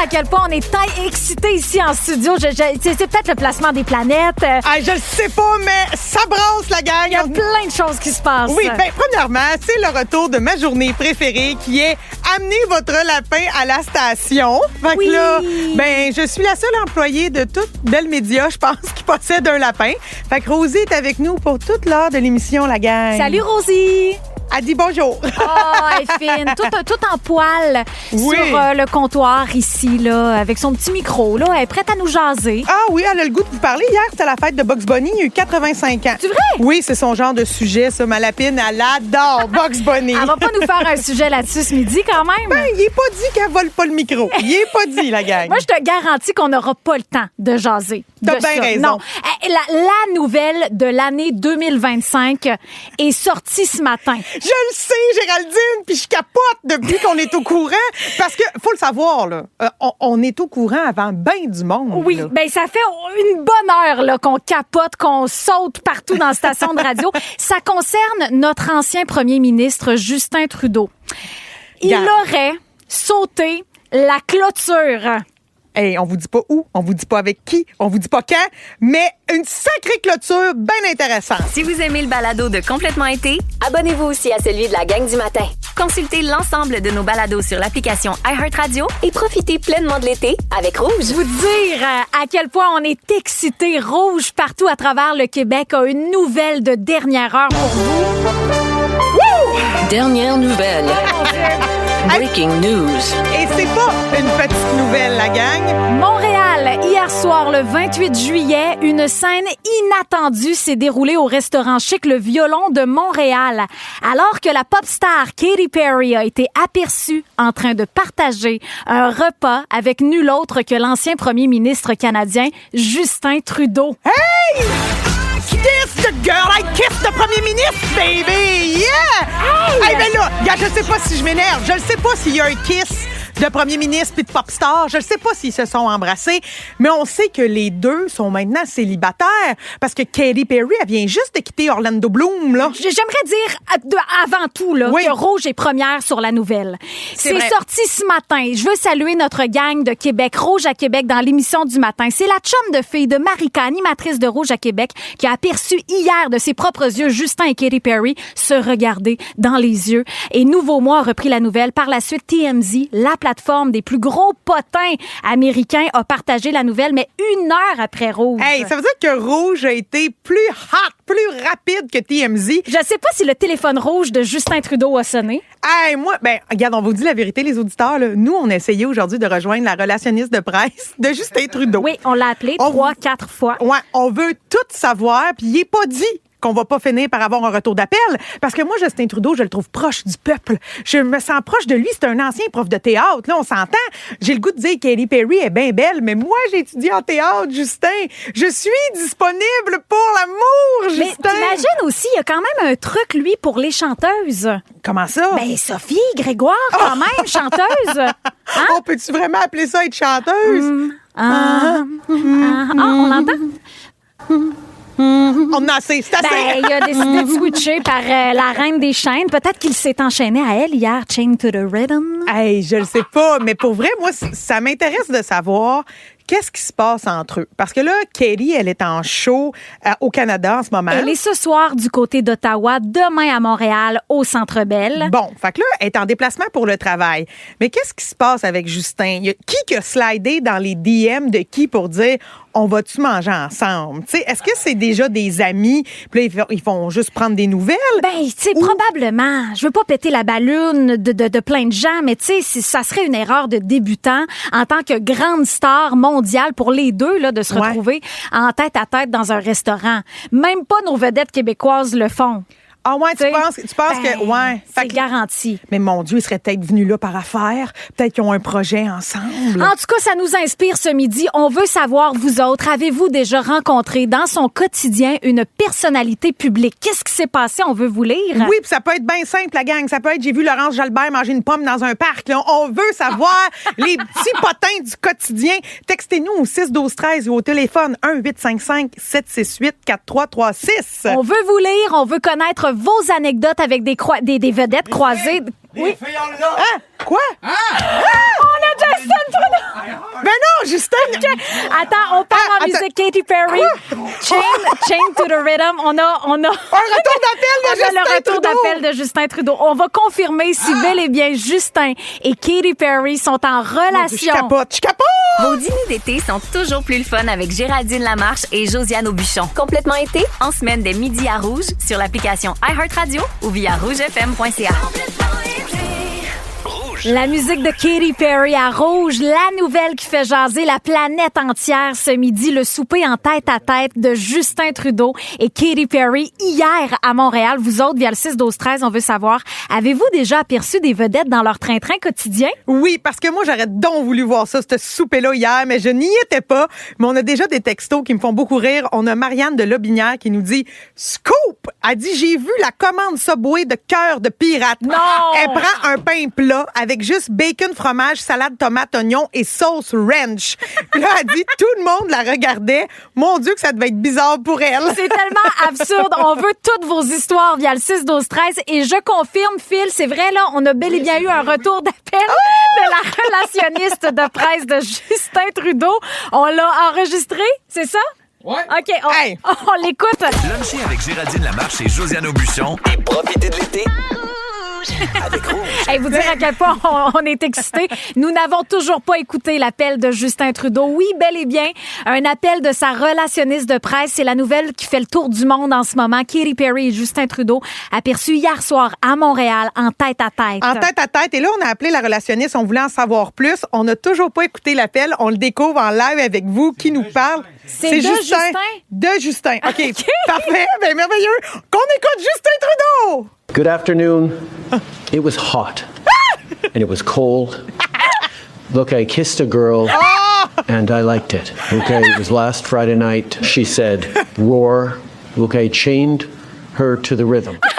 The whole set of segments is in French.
à quel point on est excités ici en studio. C'est peut-être le placement des planètes. Je le sais pas, mais ça brasse, la gang. Il y a plein de choses qui se passent. Oui, premièrement, c'est le retour de ma journée préférée qui est amener votre lapin à la station. Fait que là, je suis la seule employée de toute Belle Média, je pense, qui possède un lapin. Fait que Rosie est avec nous pour toute l'heure de l'émission, la gang. Salut, Rosie! Elle dit bonjour. Elle est fine. Tout en poil sur le comptoir ici, là, avec son petit micro. Là. Elle est prête à nous jaser. Ah oui, elle a le goût de vous parler. Hier, c'était la fête de Bugs Bunny. Il a eu 85 ans. C'est vrai? Oui, c'est son genre de sujet, ça. Ma lapine, elle adore Bugs Bunny. Elle va pas nous faire un sujet là-dessus ce midi, quand même? Il est pas dit qu'elle vole pas le micro. Il est pas dit, la gang. Moi, je te garantis qu'on n'aura pas le temps de jaser. T'as bien raison. Non. La nouvelle de l'année 2025 est sortie ce matin. Je le sais, Géraldine, puis je capote depuis qu'on est au courant. Parce que, faut le savoir, là, on est au courant avant bien du monde. Oui, là. Ça fait une bonne heure là, qu'on capote, qu'on saute partout dans la station de radio. Ça concerne notre ancien premier ministre, Justin Trudeau. Il aurait sauté la clôture. Hey, on vous dit pas où, on vous dit pas avec qui, on vous dit pas quand, mais une sacrée clôture bien intéressante. Si vous aimez le balado de Complètement été, abonnez-vous aussi à celui de la gang du matin. Consultez l'ensemble de nos balados sur l'application iHeartRadio et profitez pleinement de l'été avec Rouge. Vous dire à quel point on est excités. Rouge partout à travers le Québec a une nouvelle de dernière heure pour vous. Dernière nouvelle. Breaking news. Et c'est pas une petite nouvelle, la gang. Montréal, hier soir, le 28 juillet, une scène inattendue s'est déroulée au restaurant chic Le Violon de Montréal. Alors que la pop star Katy Perry a été aperçue en train de partager un repas avec nul autre que l'ancien premier ministre canadien, Justin Trudeau. Hey! Kiss the girl, I kiss the premier ministre, baby! Yeah! Hey, ben là, gars, je sais pas si je m'énerve. Je ne sais pas s'il y a un kiss de premier ministre puis de pop star. Je ne sais pas s'ils se sont embrassés, mais on sait que les deux sont maintenant célibataires parce que Katy Perry, elle vient juste de quitter Orlando Bloom, là. J'aimerais dire avant tout là, que Rouge est première sur la nouvelle. C'est sorti ce matin. Je veux saluer notre gang de Québec, Rouge à Québec, dans l'émission du matin. C'est la chum de fille de Marika, animatrice de Rouge à Québec, qui a aperçu hier de ses propres yeux Justin et Katy Perry se regarder dans les yeux. Et Nouveau Mois a repris la nouvelle. Par la suite, TMZ, la plateforme des plus gros potins américains, a partagé la nouvelle, mais 1 heure après Rouge. Hey, ça veut dire que Rouge a été plus hot, plus rapide que TMZ. Je sais pas si le téléphone rouge de Justin Trudeau a sonné. Hey, moi, regarde, on vous dit la vérité, les auditeurs, là. Nous, on a essayé aujourd'hui de rejoindre la relationniste de presse de Justin Trudeau. Oui, on l'a appelé 3-4 fois. Ouais, on veut tout savoir, puis il est pas dit qu'on va pas finir par avoir un retour d'appel. Parce que moi, Justin Trudeau, je le trouve proche du peuple. Je me sens proche de lui. C'est un ancien prof de théâtre. Là, on s'entend. J'ai le goût de dire que Katy Perry est bien belle, mais moi, j'ai étudié en théâtre, Justin. Je suis disponible pour l'amour, Justin. Mais t'imagines aussi, il y a quand même un truc, lui, pour les chanteuses. Comment ça? Sophie Grégoire, quand même, chanteuse. Hein? Oh, peux-tu vraiment appeler ça être chanteuse? On l'entend? On a assez, c'est assez. Il a décidé de switcher par la reine des chaînes. Peut-être qu'il s'est enchaîné à elle hier, Chain to the Rhythm. Hey, je le sais pas, mais pour vrai, moi, ça m'intéresse de savoir qu'est-ce qui se passe entre eux. Parce que là, Katy, elle est en show au Canada en ce moment. Elle est ce soir du côté d'Ottawa, demain à Montréal, au Centre Bell. Bon, fait que là, elle est en déplacement pour le travail. Mais qu'est-ce qui se passe avec Justin? Qui a slidé dans les DM de qui pour dire on va-tu manger ensemble? T'sais, est-ce que c'est déjà des amis? Puis là, ils vont juste prendre des nouvelles? Probablement. Je veux pas péter la balloune de plein de gens, mais tu sais, ça serait une erreur de débutant en tant que grande star mondiale pour les deux là, de se retrouver en tête à tête dans un restaurant. Même pas nos vedettes québécoises le font. Ah ouais, tu penses que... Ouais. C'est garanti. Mais mon Dieu, ils seraient peut-être venus là par affaire. Peut-être qu'ils ont un projet ensemble. En tout cas, ça nous inspire ce midi. On veut savoir, vous autres, avez-vous déjà rencontré dans son quotidien une personnalité publique? Qu'est-ce qui s'est passé? On veut vous lire. Oui, puis ça peut être bien simple, la gang. Ça peut être, j'ai vu Laurence Jalbert manger une pomme dans un parc. Là. On veut savoir les petits potins du quotidien. Textez-nous au 6-12-13 ou au téléphone 1-855-768-4336. On veut vous lire, on veut connaître vos anecdotes avec des vedettes croisées. Oui. Hein? Quoi? On a déjà Justin Trudeau! Ben non, Justin! Attends, on part en musique. Katy Perry. Chain to the Rhythm. On a un retour d'appel de Justin le retour Trudeau. d'appel de Justin Trudeau. On va confirmer si bel et bien Justin et Katy Perry sont en relation. Je capote! Vos dîners d'été sont toujours plus le fun avec Géraldine Lamarche et Josiane Aubuchon. Complètement été, en semaine dès midi à Rouge, sur l'application iHeartRadio ou via rougefm.ca. La musique de Katy Perry à Rouge, la nouvelle qui fait jaser la planète entière ce midi, le souper en tête-à-tête de Justin Trudeau et Katy Perry hier à Montréal. Vous autres, via le 6-12-13, on veut savoir, avez-vous déjà aperçu des vedettes dans leur train-train quotidien? Oui, parce que moi, j'aurais donc voulu voir ça, ce souper-là hier, mais je n'y étais pas. Mais on a déjà des textos qui me font beaucoup rire. On a Marianne de Lobinière qui nous dit « Scoop! » Elle dit « J'ai vu la commande Subway de cœur de pirate. » Non! Elle prend un pain plat avec juste bacon, fromage, salade, tomate, oignon et sauce ranch. Puis là, elle dit « Tout le monde la regardait. Mon Dieu, que ça devait être bizarre pour elle. » C'est tellement absurde. On veut toutes vos histoires via le 6-12-13. Et je confirme, Phil, c'est vrai, là, on a bel et bien eu un retour d'appel de la relationniste de presse de Justin Trudeau. On l'a enregistré, c'est ça? Ouais. OK, on l'écoute. Luncher avec Géraldine Lamarche et Josiane Aubuchon et profiter de l'été avec Rouge. Hey, vous dire à quel point on est excités. Nous n'avons toujours pas écouté l'appel de Justin Trudeau. Oui, bel et bien, un appel de sa relationniste de presse. C'est la nouvelle qui fait le tour du monde en ce moment. Katy Perry et Justin Trudeau aperçus hier soir à Montréal en tête-à-tête. En tête-à-tête. Et là, on a appelé la relationniste. On voulait en savoir plus. On n'a toujours pas écouté l'appel. On le découvre en live avec vous. Qui nous parle? C'est de Justin? De Justin. OK. Parfait. Ben, merveilleux. Qu'on écoute Justin Trudeau. Good afternoon. It was hot and it was cold. Look, I kissed a girl and I liked it. Okay, it was last Friday night. She said, roar. Look, I chained her to the rhythm. OK.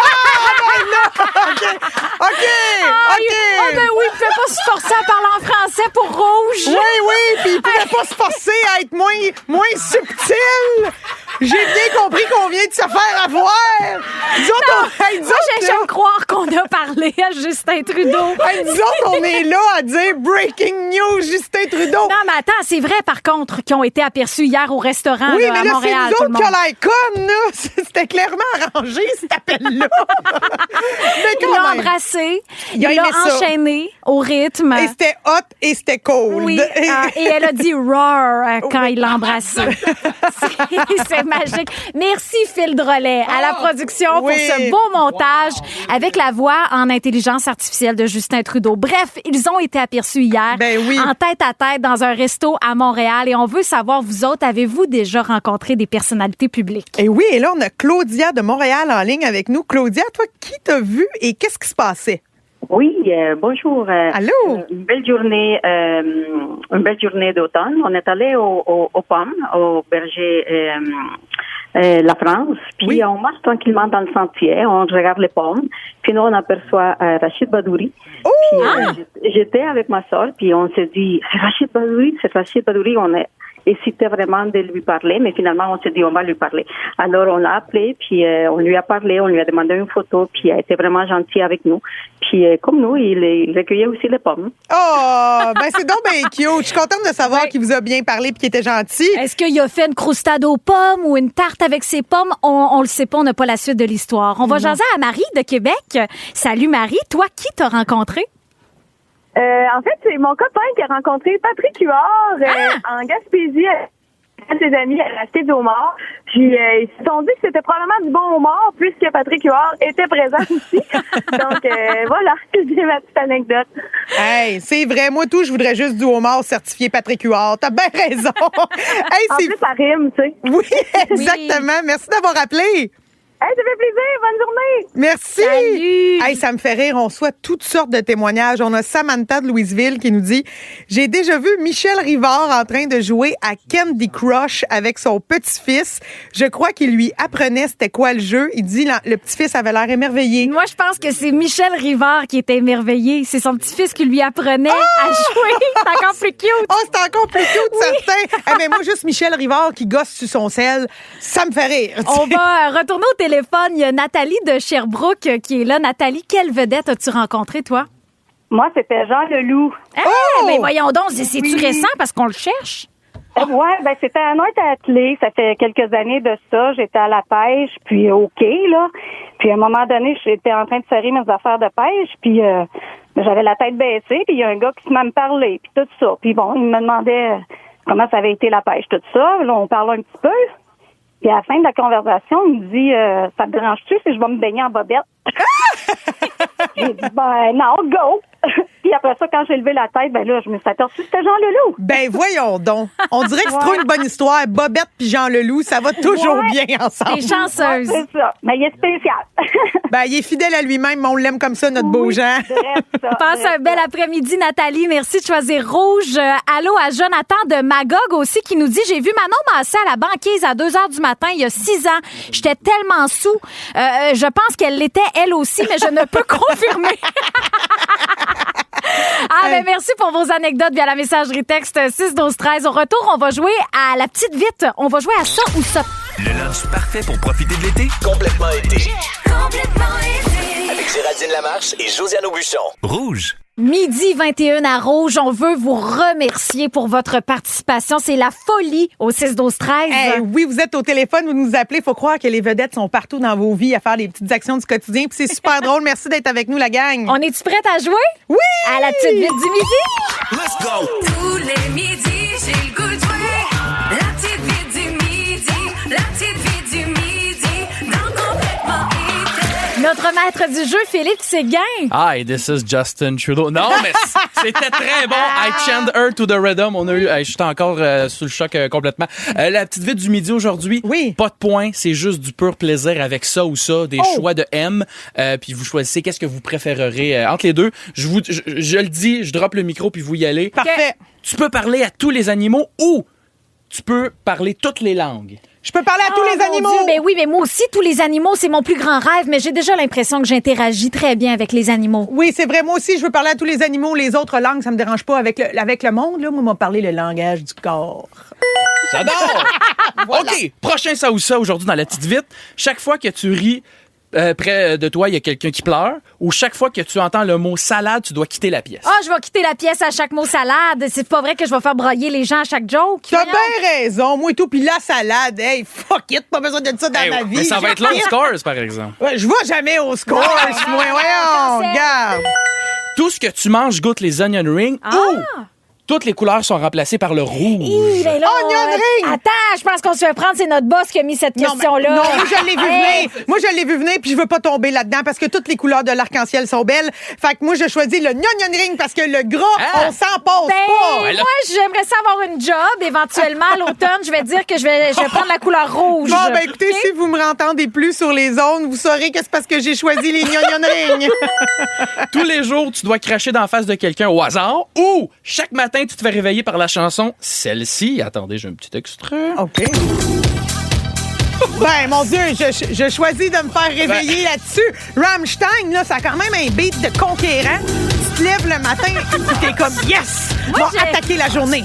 Ah ben oui, il ne pouvait pas se forcer à parler en français pour Rouge. Oui, puis il pouvait pas se forcer à être moins subtil. J'ai bien compris qu'on vient de se faire avoir. J'aime croire qu'on a parlé à Justin Trudeau. Nous autres, on est là à dire breaking news, Justin Trudeau. Non, mais attends, c'est vrai, par contre, qu'ils ont été aperçus hier au restaurant oui, là, mais à Montréal. Oui, mais là, c'est nous autres qui a l'air conne, là. C'était clairement arrangé, cet appel-là. Il l'a embrassé, il l'a enchaîné au rythme. Et c'était hot et c'était cold. Oui, et elle a dit « roar » quand il l'a embrassé. C'est magique. Merci, Phil Drolet, à la production pour ce beau montage avec la voix en intelligence artificielle de Justin Trudeau. Bref, ils ont été aperçus hier en tête-à-tête dans un resto à Montréal et on veut savoir, vous autres, avez-vous déjà rencontré des personnalités publiques? Et oui, et là, on a Claudia de Montréal en ligne avec nous. Claudia, toi, qui t'a vu et qu'est-ce qui se passait? Oui, bonjour. Allô? Une belle journée d'automne. On est allé aux pommes, au berger La France. Puis on marche tranquillement dans le sentier, on regarde les pommes. Puis nous, on aperçoit Rachid Badouri. Puis j'étais avec ma soeur, puis on s'est dit, c'est Rachid Badouri. On est hésité vraiment de lui parler, mais finalement, on s'est dit, on va lui parler. Alors, on l'a appelé, puis on lui a parlé, on lui a demandé une photo, puis il a été vraiment gentil avec nous. Puis, comme nous, il recueillait aussi les pommes. Oh, ben c'est donc bien cute. Je suis contente de savoir qu'il vous a bien parlé puis qu'il était gentil. Est-ce qu'il a fait une croustade aux pommes ou une tarte avec ses pommes? On le sait pas, on n'a pas la suite de l'histoire. On va jaser à Marie de Québec. Salut Marie, toi, qui t'as rencontré? En fait, c'est mon copain qui a rencontré Patrick Huard en Gaspésie avec ses amis à la Cité du homard. Puis ils se sont dit que c'était probablement du bon homard puisque Patrick Huard était présent aussi. Donc voilà, c'est ma petite anecdote. Hey, c'est vrai. Moi, je voudrais juste du homard certifié Patrick Huard. T'as bien raison. Hey, en plus, ça rime, tu sais. Oui, exactement. Oui. Merci d'avoir appelé. Hey, ça fait plaisir. Bonne journée. Merci. Salut. Hey, ça me fait rire. On reçoit toutes sortes de témoignages. On a Samantha de Louisville qui nous dit « J'ai déjà vu Michel Rivard en train de jouer à Candy Crush avec son petit-fils. Je crois qu'il lui apprenait c'était quoi le jeu. Il dit le petit-fils avait l'air émerveillé. » Moi, je pense que c'est Michel Rivard qui était émerveillé. C'est son petit-fils qui lui apprenait à jouer. C'est encore plus cute. Oh, c'est encore plus cute, certain. Hey, mais moi, juste Michel Rivard qui gosse sur son sel, ça me fait rire. On va retourner au téléphone. Il y a Nathalie de Sherbrooke qui est là. Nathalie, quelle vedette as-tu rencontré, toi? Moi, c'était Jean Leloup. Mais voyons donc, c'est-tu récent parce qu'on le cherche? Ouais, ben c'était à Noël-Attelé. Ça fait quelques années de ça. J'étais à la pêche, puis au quai, là. Puis à un moment donné, j'étais en train de serrer mes affaires de pêche, puis j'avais la tête baissée, puis il y a un gars qui m'a me parlé, puis tout ça. Puis bon, il me demandait comment ça avait été la pêche, tout ça. Là, on parle un petit peu. Puis à la fin de la conversation, il me dit ça te dérange-tu si je vais me baigner en bobette? J'ai dit ben non, go! Puis après ça, quand j'ai levé la tête, ben là, je me suis aperçue que c'était Jean Leloup. Ben voyons donc. On dirait que c'est trop une bonne histoire. Bobette puis Jean Leloup, ça va toujours bien ensemble. T'es chanceuse. Ouais, c'est ça. Mais il est spécial. Ben il est fidèle à lui-même, mais on l'aime comme ça, notre beau Jean. Passe un bel après-midi, Nathalie. Merci de choisir Rouge. Allô à Jonathan de Magog aussi qui nous dit « J'ai vu Manon Massé à la banquise à 2h du matin il y a 6 ans. J'étais tellement saoul. Je pense qu'elle l'était elle aussi, mais je ne peux confirmer. » Ben merci pour vos anecdotes via la messagerie texte 6-12-13. Au retour, on va jouer à la petite vite. On va jouer à ça ou ça. Le lunch parfait pour profiter de l'été. Complètement été. Avec Géraldine Lamarche et Josiane Aubuchon. Rouge. Midi 21 à Rouge, on veut vous remercier pour votre participation. C'est la folie au 6-12-13. Oui, vous êtes au téléphone, vous nous appelez. Faut croire que les vedettes sont partout dans vos vies à faire des petites actions du quotidien. Puis c'est super drôle. Merci d'être avec nous, la gang. On est-tu prête à jouer? Oui! À la petite vite du midi? Let's go! Tous les midis, j'ai le goût de jouer. La petite vite du midi, la petite vite du midi, dans Complètement été. Notre maître du jeu, Philippe Séguin. Hi, this is Justin Trudeau. Non, mais c'était très bon. I chant her to the rhythm. On a eu, je suis encore sous le choc complètement. La petite vite du midi aujourd'hui. Oui. Pas de points, c'est juste du pur plaisir avec ça ou ça, des choix de M. Puis vous choisissez qu'est-ce que vous préférerez entre les deux. Je le dis, je drop le micro puis vous y allez. Parfait. Tu peux parler à tous les animaux ou tu peux parler toutes les langues. Je peux parler à tous les Mon animaux. Dieu, mais oui, mais moi aussi, tous les animaux, c'est mon plus grand rêve, mais j'ai déjà l'impression que j'interagis très bien avec les animaux. Oui, c'est vrai. Moi aussi, je veux parler à tous les animaux. Les autres langues, ça me dérange pas. Avec le monde, là, moi, m'a parlé le langage du corps. J'adore! Voilà. OK, prochain ça ou ça aujourd'hui dans la petite vite. Chaque fois que tu ris, près de toi, il y a quelqu'un qui pleure, ou chaque fois que tu entends le mot salade, tu dois quitter la pièce. Je vais quitter la pièce à chaque mot salade. C'est pas vrai que je vais faire broyer les gens à chaque joke. T'as bien raison. Moi et tout, puis la salade, hey, fuck it, pas besoin de ça dans ma vie. Mais ça va être long au Scores, par exemple. Ouais, je vais jamais au score. Moi, voyons, regarde. Tout ce que tu manges goûte les onion rings, ou toutes les couleurs sont remplacées par le rouge. Ben là, Onion ring! Attends, je pense qu'on se fait prendre. C'est notre boss qui a mis cette question-là. Non, moi, je l'ai vu venir. Moi, je l'ai vu venir, puis je veux pas tomber là-dedans parce que toutes les couleurs de l'arc-en-ciel sont belles. Fait que moi, je choisis le onion ring parce que le gras, on s'en passe pas. Moi, j'aimerais ça avoir une job. Éventuellement, à l'automne, je vais dire que je vais prendre la couleur rouge. Bon, ben écoutez, si vous me entendez plus sur les ondes, vous saurez que c'est parce que j'ai choisi les onion rings. Tous les jours, tu dois cracher dans la face de quelqu'un au hasard, ou chaque matin, tu te fais réveiller par la chanson Celle-ci. Attendez, j'ai un petit extrait. OK. Ben, mon Dieu, je choisis de me faire réveiller là-dessus. Rammstein, là, ça a quand même un beat de conquérant. Tu te lèves le matin et t'es comme, yes, Moi, va attaquer la journée.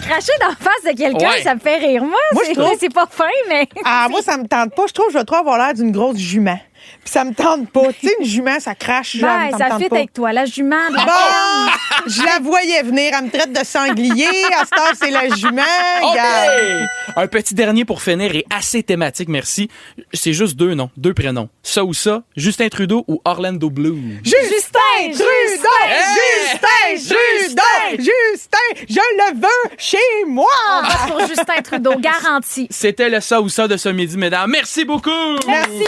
Cracher dans la face de quelqu'un, ça me fait rire. Moi, je trouve... c'est pas fin, mais... Moi, ça me tente pas. Je trouve que je vais trop avoir l'air d'une grosse jument. Puis ça me tente pas. Tu sais, une jument, ça crache. Ben, ça ça me tente fit pas. avec toi, la jument. Bon, je la voyais venir. Elle me traite de sanglier. À cette heure, c'est la jument. Okay. Un petit dernier pour finir et assez thématique, merci. C'est juste deux prénoms. Ça ou ça, Justin Trudeau ou Orlando Bloom. Justin Trudeau! Justin, je le veux chez moi! On va pour Justin Trudeau, garanti. C'était le ça ou ça de ce midi, mesdames. Merci beaucoup! Merci beaucoup!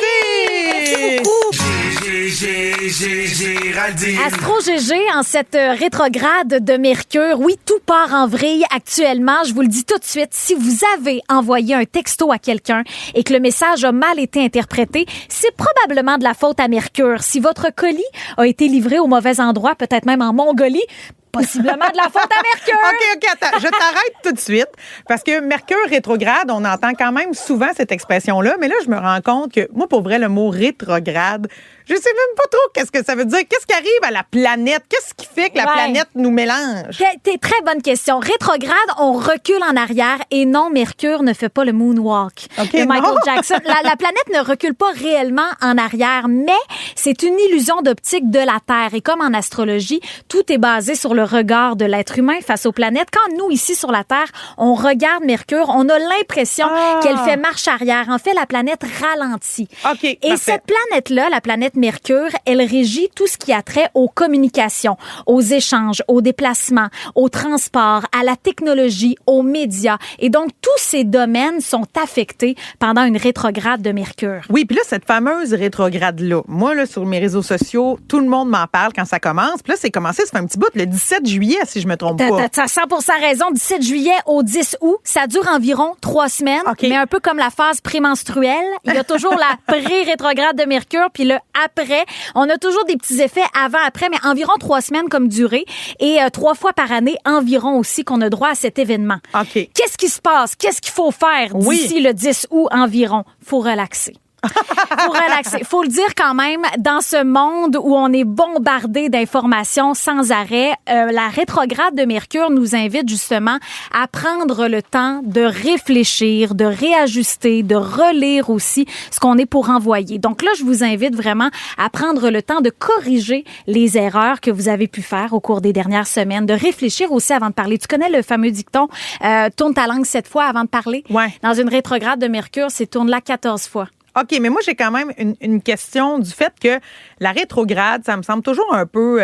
Astro GG, en cette rétrograde de Mercure, oui, tout part en vrille actuellement. Je vous le dis tout de suite, si vous avez envoyé un texto à quelqu'un et que le message a mal été interprété, c'est probablement de la faute à Mercure. Si votre colis a été livré au mauvais endroit, peut-être même en Mongolie, possiblement de la faute à Mercure. OK, attends. Je t'arrête tout de suite parce que Mercure rétrograde, on entend quand même souvent cette expression-là, mais là, je me rends compte que moi, pour vrai, le mot rétrograde, je sais même pas trop qu'est-ce que ça veut dire. Qu'est-ce qui arrive à la planète? Qu'est-ce qui fait que la planète nous mélange? T'es très bonne question. Rétrograde, on recule en arrière et non, Mercure ne fait pas le moonwalk de Michael Jackson. La planète ne recule pas réellement en arrière, mais c'est une illusion d'optique de la Terre. Et comme en astrologie, tout est basé sur le regard de l'être humain face aux planètes. Quand nous, ici sur la Terre, on regarde Mercure, on a l'impression qu'elle fait marche arrière. En fait, la planète ralentit. Et cette planète-là, la planète Mercure, elle régit tout ce qui a trait aux communications, aux échanges, aux déplacements, au transport, à la technologie, aux médias. Et donc, tous ces domaines sont affectés pendant une rétrograde de Mercure. Oui, puis là, cette fameuse rétrograde-là, moi, là, sur mes réseaux sociaux, tout le monde m'en parle quand ça commence. Puis là, c'est commencé, ça fait un petit bout, le 17 juillet, si je me trompe pas. T'as 100% raison. 17 juillet au 10 août, ça dure environ 3 semaines, mais un peu comme la phase prémenstruelle. Il y a toujours la pré-rétrograde de Mercure, puis le après. On a toujours des petits effets avant-après, mais environ 3 semaines comme durée et 3 fois par année environ aussi qu'on a droit à cet événement. Qu'est-ce qui se passe? Qu'est-ce qu'il faut faire d'ici le 10 août environ? Faut relaxer. Faut relaxer. Faut le dire quand même, dans ce monde où on est bombardé d'informations sans arrêt, la rétrograde de Mercure nous invite justement à prendre le temps de réfléchir, de réajuster, de relire aussi ce qu'on est pour envoyer. Donc là, je vous invite vraiment à prendre le temps de corriger les erreurs que vous avez pu faire au cours des dernières semaines, de réfléchir aussi avant de parler. Tu connais le fameux dicton tourne ta langue 7 fois avant de parler? Dans une rétrograde de Mercure, c'est tourne-la 14 fois. OK, mais moi, j'ai quand même une question du fait que la rétrograde, ça me semble toujours un peu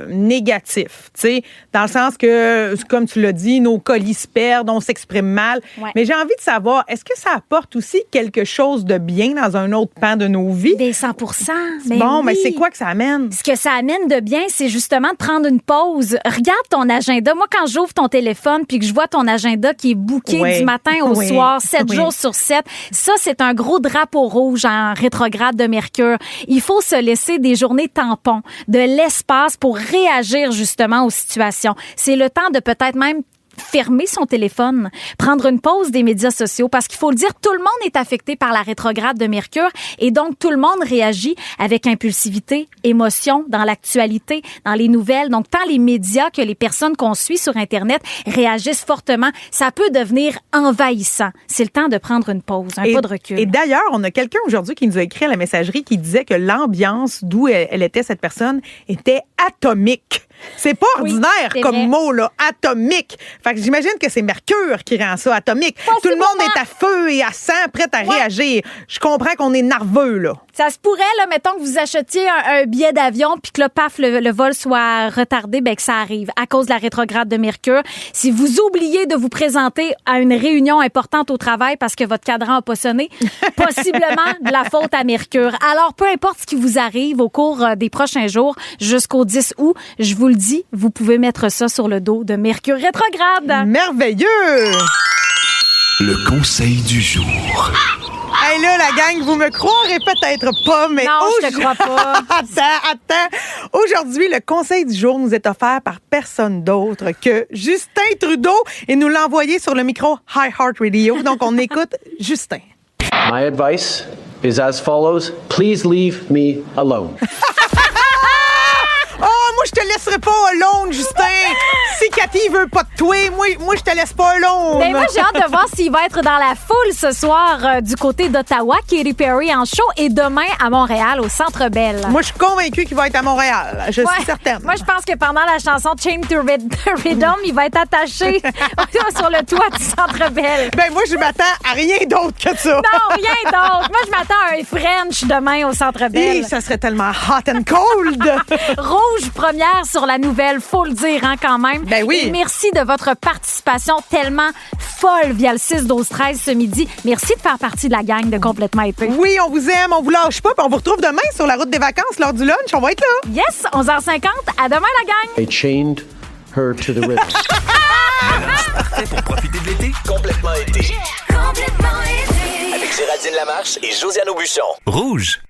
négatif, tu sais, dans le sens que, comme tu l'as dit, nos colis se perdent, on s'exprime mal. Mais j'ai envie de savoir, est-ce que ça apporte aussi quelque chose de bien dans un autre pan de nos vies? Bien, 100%. Mais c'est quoi que ça amène? Ce que ça amène de bien, c'est justement de prendre une pause. Regarde ton agenda. Moi, quand j'ouvre ton téléphone puis que je vois ton agenda qui est booké du matin au soir, 7 jours sur 7, ça, c'est un gros drapeau rouge en rétrograde de Mercure. Il faut se laisser des journées tampons, de l'espace pour réagir justement aux situations. C'est le temps de peut-être même fermer son téléphone, prendre une pause des médias sociaux, parce qu'il faut le dire, tout le monde est affecté par la rétrograde de Mercure et donc tout le monde réagit avec impulsivité, émotion dans l'actualité, dans les nouvelles. Donc tant les médias que les personnes qu'on suit sur Internet réagissent fortement. Ça peut devenir envahissant. C'est le temps de prendre une pause, un pas de recul. Et d'ailleurs, on a quelqu'un aujourd'hui qui nous a écrit à la messagerie qui disait que l'ambiance d'où elle était, cette personne, était atomique. C'est pas ordinaire comme mot, là, atomique. Fait que j'imagine que c'est Mercure qui rend ça atomique. Tout le monde est à feu et à sang, prêt à réagir. Je comprends qu'on est nerveux, là. Ça se pourrait, là, mettons que vous achetiez un billet d'avion puis que là, paf, le vol soit retardé, ben que ça arrive à cause de la rétrograde de Mercure. Si vous oubliez de vous présenter à une réunion importante au travail parce que votre cadran a pas sonné, possiblement de la faute à Mercure. Alors, peu importe ce qui vous arrive au cours des prochains jours jusqu'au 10 août, je vous le dis, vous pouvez mettre ça sur le dos de Mercure rétrograde. Merveilleux! Le conseil du jour. Hey là, la gang, vous me croirez peut-être pas, mais... Non, je te crois pas. Attends. Aujourd'hui, le conseil du jour nous est offert par personne d'autre que Justin Trudeau et nous l'a envoyé sur le micro iHeartRadio. Donc, on écoute Justin. My advice is as follows. Please leave me alone. Oh, moi, je te laisserai pas alone, Justin. Si Cathy veut pas de toi, moi, je te laisse pas alone. Ben moi, j'ai hâte de voir s'il va être dans la foule ce soir du côté d'Ottawa, Katy Perry en show, et demain à Montréal, au Centre Bell. Moi, je suis convaincue qu'il va être à Montréal. Je suis certaine. Moi, je pense que pendant la chanson Chained to Rhythm, il va être attaché sur le toit du Centre Bell. Ben moi, je m'attends à rien d'autre que ça. Non, rien d'autre. Moi, je m'attends à un French demain au Centre Bell. Et ça serait tellement hot and cold. Rouge première sur la nouvelle, faut le dire, hein, quand même. Ben oui. Et merci de votre participation tellement folle via le 6-12-13 ce midi. Merci de faire partie de la gang de Complètement Été. Oui, on vous aime, on vous lâche pas, puis on vous retrouve demain sur la route des vacances lors du lunch. On va être là. Yes, 11h50. À demain, la gang. They chained her to the rhythm. Parfait pour profiter de l'été. Complètement été. Complètement été. Avec Géraldine Lamarche et Josiane Aubuchon. Rouge.